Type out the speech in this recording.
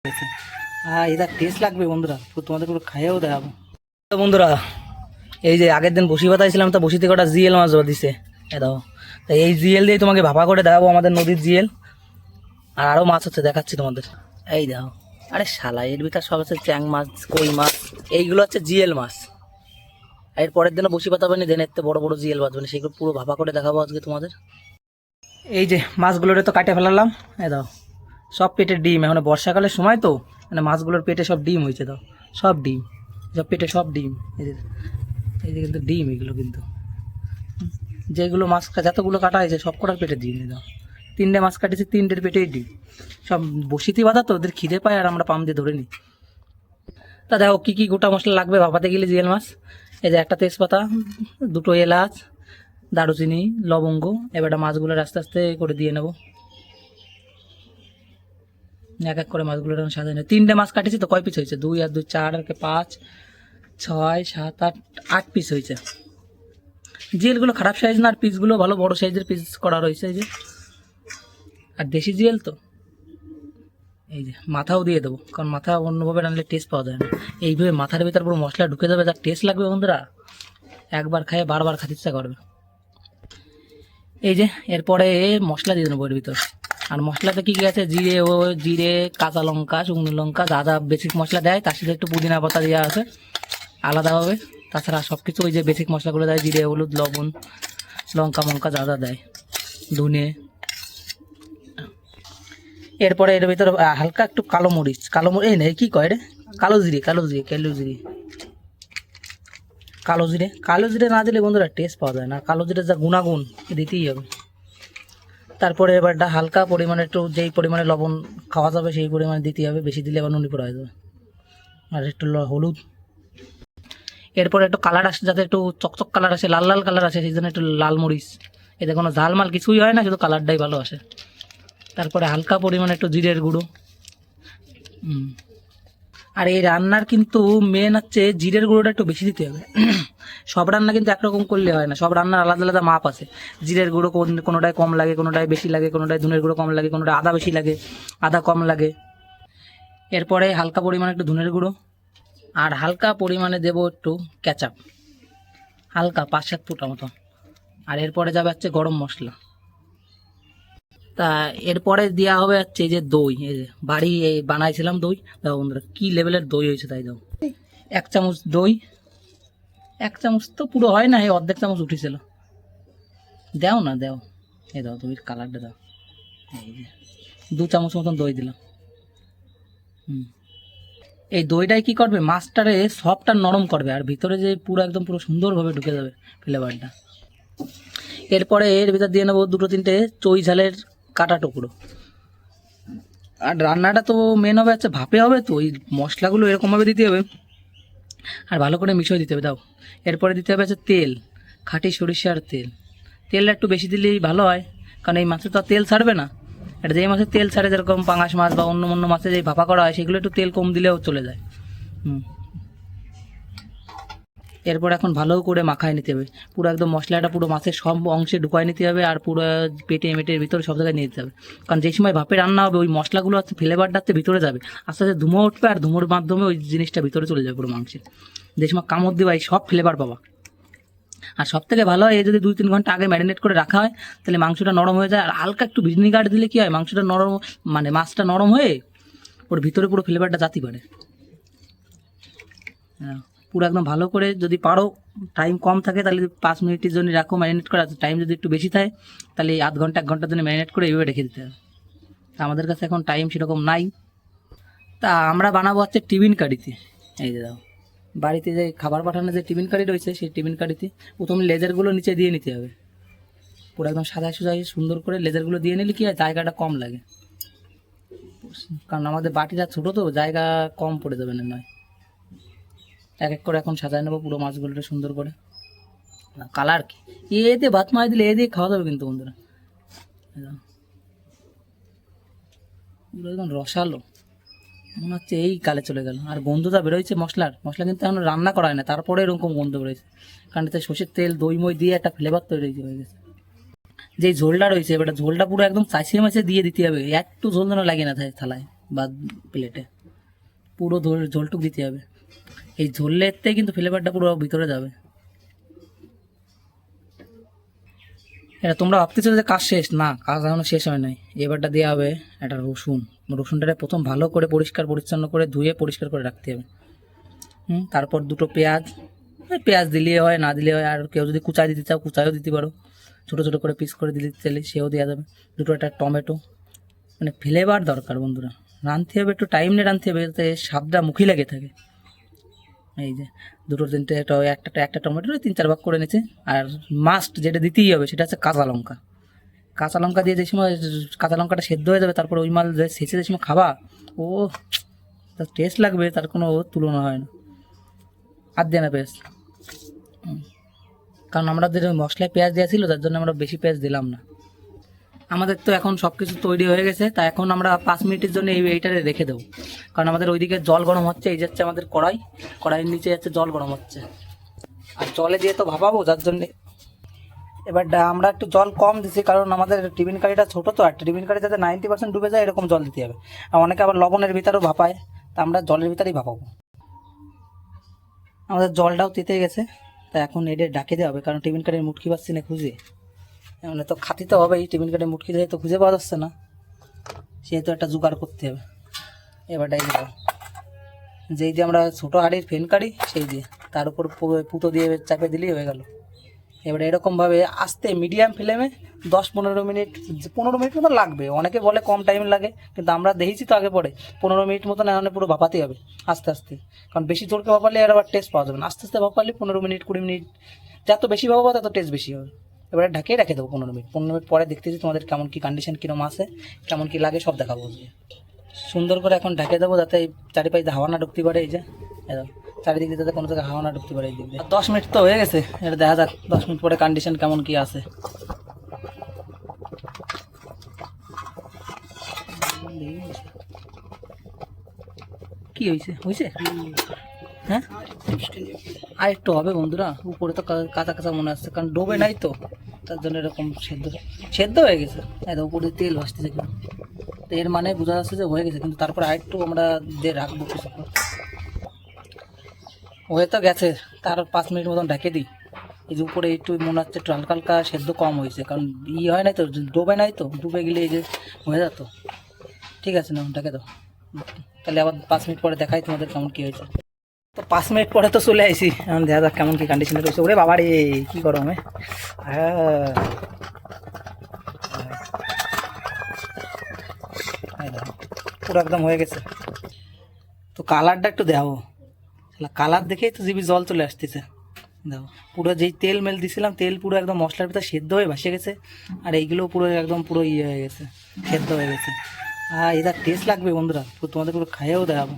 এটা টেস্ট লাগবে বন্ধুরা, তোমাদের পুরো খাইয়েও দেখাবো। তো বন্ধুরা, এই যে আগের দিন বসি বাতাইছিলাম, তো বসিতে কটা জিএল মাছ দিছে, এ দাও। তো এই জিএল দিয়ে তোমাকে ভাপা করে দেখাবো, আমাদের নদীর জিএল। আর আরও মাছ হচ্ছে, দেখাচ্ছি তোমাদের। এই দাও, আরে শালা, এর ভিতর সব হচ্ছে চ্যাং মাছ, কই মাছ, এইগুলো হচ্ছে জিএল মাছ। এর পরের দিনও বসি পাতাবে না, দেন এতে বড় বড় জিএল বাঁচবে না, সেগুলো পুরো ভাপা করে দেখাবো আজকে তোমাদের। এই যে মাছগুলোরে তো কাটে ফেলালাম, এ দাও। সব পেটের ডিম, এখন বর্ষাকালের সময় তো, মানে মাছগুলোর পেটে সব ডিম হয়েছে, দাও সব ডিম, সব পেটে সব ডিম। এই যে কিন্তু ডিম, এগুলো কিন্তু যেগুলো মাছ যতগুলো কাটা হয়েছে সব কটার পেটে ডিম। দাও, 3টে মাছ কাটেছি, 3টের পেটেই ডিম। সব বসিতে বাঁধা তো, ওদের খিদে পায় আর আমরা পাম দিয়ে ধরে নিই। তা দেখো কী কী গোটা মশলা লাগবে ভাপাতে গেলে জিএল মাছ। এই যে একটা তেজপাতা, 2টো এলাচ, দারুচিনি, লবঙ্গ। এবার মাছগুলো আস্তে আস্তে করে দিয়ে নেবো, এক এক করে মাছগুলো সাজানো। 3টে মাছ কাটেছি তো, কয় পিস হয়েছে? 2 আর 2 4 আর 5 6 7 8 8 পিস হয়েছে। জিএলগুলো খারাপ সাইজ না, আর পিসগুলো ভালো বড় সাইজের পিস করা রয়েছে। এই যে, আর দেশি জিএল তো। এই যে মাথাও দিয়ে দেবো, কারণ মাথা অন্যভাবে রান্নলে টেস্ট পাওয়া যায় না। এইভাবে মাথার ভিতর পুরো মশলা ঢুকে যাবে, যার টেস্ট লাগবে বন্ধুরা, একবার খাইয়ে বারবার খেতে ইচ্ছা করবে। এই যে এরপরে মশলা দিয়ে দেবো এর ভিতর। আর মশলাতে কী কী আছে? জিরে, কাঁচা লঙ্কা, শুকনো লঙ্কা, দাদা বেসিক মশলা দেয়, তার সাথে একটু পুদিনা পাতা দেওয়া আছে আলাদাভাবে। তাছাড়া সব কিছু ওই যে বেসিক মশলাগুলো দেয়, জিরে, হলুদ, লবণ, লঙ্কা দাদা দেয়, ধনে। এরপরে এর ভিতর হালকা একটু কালো মরিচ, এই নেই কী কয় রে, কালো জিরে না দিলে বন্ধুরা টেস্ট পাওয়া যায় না। কালো জিরে যা গুণাগুণ, দিতেই হবে। তারপরে এবারটা হালকা পরিমাণে একটু, যেই পরিমাণে লবণ খাওয়া যাবে সেই পরিমাণে দিতে হবে, বেশি দিলে আবার নুনি পড়া হয়ে যাবে। আর একটু হলুদ। এরপরে একটু কালার আসে, যাতে একটু চকচক কালার আসে, লাল লাল কালার আসে, সেই জন্য একটু লাল মরিচ। এতে কোনো ঝাল মাল কিছুই হয় না, শুধু কালারটাই ভালো আসে। তারপরে হালকা পরিমাণে একটু জিরের গুঁড়ো। আর এই রান্নার কিন্তু মেন হচ্ছে জিরের গুঁড়োটা একটু বেশি দিতে হবে। সব রান্না কিন্তু একরকম করলে হয় না, সব রান্নার আলাদা আলাদা মাপ আছে। জিরের গুঁড়ো কোনোটায় কম লাগে, কোনোটায় বেশি লাগে, কোনোটায় ধনের গুঁড়ো কম লাগে, কোনোটায় আদা বেশি লাগে, আদা কম লাগে। এরপরে হালকা পরিমাণে একটু ধনের গুঁড়ো, আর হালকা পরিমাণে দেব একটু কেচাপ, হালকা 5-7 ফুটা মতো। আর এরপরে যাবে হচ্ছে গরম মশলা। তা এরপরে দেওয়া হবে হচ্ছে এই যে দই, এই যে বাড়ি বানাইছিলাম দই। দাও বন্ধুরা, কী লেভেলের দই হয়েছে তাই দাও। 1 চামচ দই, 1 চামচ তো পুরো হয় না, এই অর্ধেক চামচ উঠেছিল। দাও না, দাও, এই দাও দইয়ের কালারটা দাও। এই যে 2 চামচ মতন দই দিলাম। এই দইটাই কি করবে, মাছটারে সফট আর নরম করবে, আর ভিতরে যে পুরো একদম পুরো সুন্দরভাবে ঢুকে যাবে ফ্লেভারটা। এরপরে এর ভিতর দিয়ে নেবো 2-3টে চই ঝালের কাটা টুকরো। আর রান্নাটা তো মেন হবে হচ্ছে ভাপে হবে, তো ওই মশলাগুলো এরকমভাবে দিতে হবে আর ভালো করে মিশিয়ে দিতে হবে। দাও, এরপরে দিতে হবে হচ্ছে তেল, খাঁটি সরিষার তেল। তেলটা একটু বেশি দিলেই ভালো হয়, কারণ এই মাছে তো আর তেল ছাড়বে না। এটা যেই মাছের তেল ছাড়ে, যেরকম পাঙাশ মাছ বা অন্য অন্য মাছে যেই ভাপা করা হয়, সেগুলো একটু তেল কম দিলেও চলে যায়। এরপর এখন ভালো করে মাখায় নিতে হবে, পুরো একদম মশলাটা পুরো মাছের সব অংশে ঢুকায় নিতে হবে, আর পুরো পেটে মেটের ভিতরে সব জায়গায় নিয়ে যেতে হবে। কারণ যে সময় ভাপে রান্না হবে, ওই মশলাগুলো হচ্ছে ফ্লেভারটা হচ্ছে ভিতরে যাবে, আস্তে আস্তে ধুমো উঠবে, আর ধুমোর মাধ্যমে ওই জিনিসটা ভিতরে চলে যাবে পুরো মাংসে। যে সময় কামড় দেওয়া, এই সব ফ্লেভার পাবা। আর সব থেকে ভালো হয়, এই যদি 2-3 ঘন্টা আগে ম্যারিনেট করে রাখা হয়, তাহলে মাংসটা নরম হয়ে যায়। আর হালকা একটু ভিনিগার দিলে কি হয়, মাংসটা নরম, মানে মাছটা নরম হয়ে ওর ভিতরে পুরো ফ্লেভারটা জাতি পারে। হ্যাঁ, পুরো একদম ভালো করে, যদি পারো, টাইম কম থাকে তাহলে 5 মিনিটের জন্য রাখো ম্যারিনেট করে। টাইম যদি একটু বেশি থাকে তাহলে 1/2 ঘন্টা 1 ঘন্টার জন্য ম্যারিনেট করে এইভাবে রেখে দিতে হবে। আমাদের কাছে এখন টাইম সেরকম নাই, তা আমরা বানাবো হচ্ছে টিফিন কারিতে। এই যে দাও, বাড়িতে যে খাবার পাঠানোর যে টিফিন কারি রয়েছে, সেই টিফিন কারিতে প্রথমে লেজারগুলো নিচে দিয়ে নিতে হবে, পুরো একদম সাদা সোজা সুন্দর করে লেজারগুলো দিয়ে নিলে কি হয়, জায়গাটা কম লাগে। কারণ আমাদের বাটিটা ছোটো তো, জায়গা কম পড়ে যাবে না নয়। এক এক করে এখন সাজায় নেবো পুরো মাছগুলোটা সুন্দর করে। কালার কি, এতে ভাত মাছ দিলে এ দিয়ে খাওয়া যাবে কিন্তু বন্ধুরা, পুরো একদম রসালো, মনে হচ্ছে এই কালে চলে গেল। আর গন্ধটা বেরোচ্ছে মশলা কিন্তু এখন রান্না করা হয় না, তারপরে এরকম গন্ধ বেরোচ্ছে, কারণ এতে সর্ষের তেল দই মই দিয়ে একটা ফ্লেভার তৈরি হয়ে গেছে। যে ঝোলটা রয়েছে, এবার ঝোলটা পুরো একদম চাইছে মাছে দিয়ে দিতে হবে, একটু ঝোল যেন লাগে না থালায়, বা প্লেটে পুরো ঝোলটুক দিতে হবে। এই ঝোলেরতে কিন্তু ফ্লেভারটা পুরো ভিতরে যাবে। এটা তোমরা ভাবতেছো যে কাজ শেষ, না, কাজ এখনো শেষ হয় নাই। এবারটা দেওয়া হবে একটা রসুনটা প্রথম ভালো করে পরিষ্কার পরিচ্ছন্ন করে ধুয়ে পরিষ্কার করে রাখতে হবে। তারপর দুটো পেঁয়াজ, পেঁয়াজ দিলে হয় না দিলে হয়, আর কেউ যদি কুচাই দিতে চাও কুচাইও দিতে পারো, ছোটো ছোটো করে পিস করে দিতে চাইলে সেও দেওয়া যাবে। দুটো একটা টমেটো, মানে ফ্লেভার দরকার বন্ধুরা, রাঁধতে হবে একটু টাইম নিয়ে রাঁধতে হবে যাতে স্বাদটা মুখে লেগে থাকে। এই যে দুটো তিনটে একটা টমেটো 3-4 ভাগ করে নিচ্ছে। আর মাস্ট যেটা দিতেই হবে সেটা হচ্ছে কাঁচা লঙ্কা। কাঁচা লঙ্কা দিয়ে যে সময় কাঁচা লঙ্কাটা সেদ্ধ হয়ে যাবে, তারপর ওই মাল যে শেষে যে সময় খাবা, ও তার টেস্ট লাগবে, তার কোনো তুলনা হয় না। আর দেয় না পেঁয়াজ, কারণ আমরা যে মশলায় পেঁয়াজ দেওয়া ছিল যার জন্য আমরা বেশি পেঁয়াজ দিলাম না। আমাদের তো এখন সব কিছু তৈরি হয়ে গেছে, তা এখন আমরা 5 মিনিটের জন্য এইটারে রেখে দেবো, কারণ আমাদের ওইদিকে জল গরম হচ্ছে। এই যাচ্ছে আমাদের কড়াইয়ের নিচে যাচ্ছে জল গরম হচ্ছে, আর জলে দিয়ে তো ভাপাবো, যার জন্যে এবার আমরা একটু জল কম দিচ্ছি, কারণ আমাদের টিফিন কারিটা ছোটো তো, আর টিফিন কারি যাতে 90% ডুবে যায় এরকম জল দিতে হবে। আর অনেকে আবার লবণের ভিতরেও ভাপায়, তা আমরা জলের ভিতরেই ভাপাবো। আমাদের জলটাও তেতে গেছে, তা এখন এটা ডাকে দেওয়া হবে, কারণ টিফিন কারির মুটকি পাচ্ছি না খুঁজে। মানে তো খাতি তো হবেই, টিফিন কারির মুটকি দিয়ে তো খুঁজে পাওয়া যাচ্ছে না, সেহেতু একটা জোগাড় করতে হবে। এবারটাই দেবো যেই দিয়ে আমরা ছোটো হাঁড়ির ফেন কারি সেই দিয়ে, তার উপর পুতো দিয়ে চাপে দিলেই হয়ে গেল। এবারে এরকমভাবে আস্তে মিডিয়াম ফ্লেমে 10-15 মিনিট, 15 মিনিট মতো লাগবে। অনেকে বলে কম টাইম লাগে, কিন্তু আমরা দেখেছি তো আগে পরে 15 মিনিট মতো না হলে পুরো ভাপাতে হবে আস্তে আস্তে, কারণ বেশি জোরকে ভাপালে আর আবার টেস্ট পাওয়া যাবে না। আস্তে আস্তে ভাপালে 15 মিনিট 20 মিনিট, যত বেশি ভাপাবো তত টেস্ট বেশি হবে। এবারে ঢাকিয়ে রেখে দেবো 15 মিনিট। 15 মিনিট পরে দেখতেছি তোমাদের কেমন কী কন্ডিশন, কীরকম আছে, কেমন কী লাগে সব দেখাবো। সুন্দর করে এখন ঢেকে দেবো যাতে চারিপাশে হাওয়া না ঢুকতে পারে। এই যে চারিদিক দিয়ে যাতে কোনো জায়গায় হাওয়া না ঢুকতে পারে এই দিক দিয়ে। 10 মিনিট তো হয়ে গেছে, এটা দেখা যাক 10 মিনিট পরে কন্ডিশন কেমন কি আছে। কি হয়েছে হয়েছে হ্যাঁ, আর একটু হবে বন্ধুরা, উপরে তো কাঁচা কাঁচা মনে আসছে, কারণ ডোবে নাই তো, তার জন্য এরকম সেদ্ধ সেদ্ধ হয়ে গেছে। উপরে তেল ভাসতেছে, তো এর মানে বোঝা যাচ্ছে যে হয়ে গেছে, কিন্তু তারপরে আরেকটু আমরা দিয়ে রাখবো কিছুক্ষণ। হয়ে তো গেছে, তার 5 মিনিট মতন ঢেকে দিই। এই যে উপরে একটু মনে হচ্ছে একটু হালকা হালকা সেদ্ধ কম হয়েছে, কারণ হয় নাই তো, ডোবে নাই তো, ডুবে গেলে এই যে হয়ে যেত। ঠিক আছে না, ঢেকে দাও। তাহলে আবার 5 মিনিট পরে দেখাই তোমাদের কেমন কী হয়েছে। তো 5 মিনিট পরে তো চলে আসি, এখন দেখা যাক কেমন কী কন্ডিশনে রয়েছে। ওরে বাবা রে, কী গরমে! হ্যাঁ, পুরো একদম হয়ে গেছে। তো কালারটা একটু দেখাবো, কালার দেখেই তো জিভে জল চলে আসতেছে। দেখো পুরো যেই তেল মেল দিছিলাম, তেল পুরো একদম মশলার ভিতরে সেদ্ধ হয়ে ভাসে গেছে, আর এইগুলো পুরো একদম পুরো ইয়ে হয়ে গেছে, সেদ্ধ হয়ে গেছে। এটা টেস্ট লাগবে বন্ধুরা, তোমাদের পুরো খাইয়েও দেখাবো।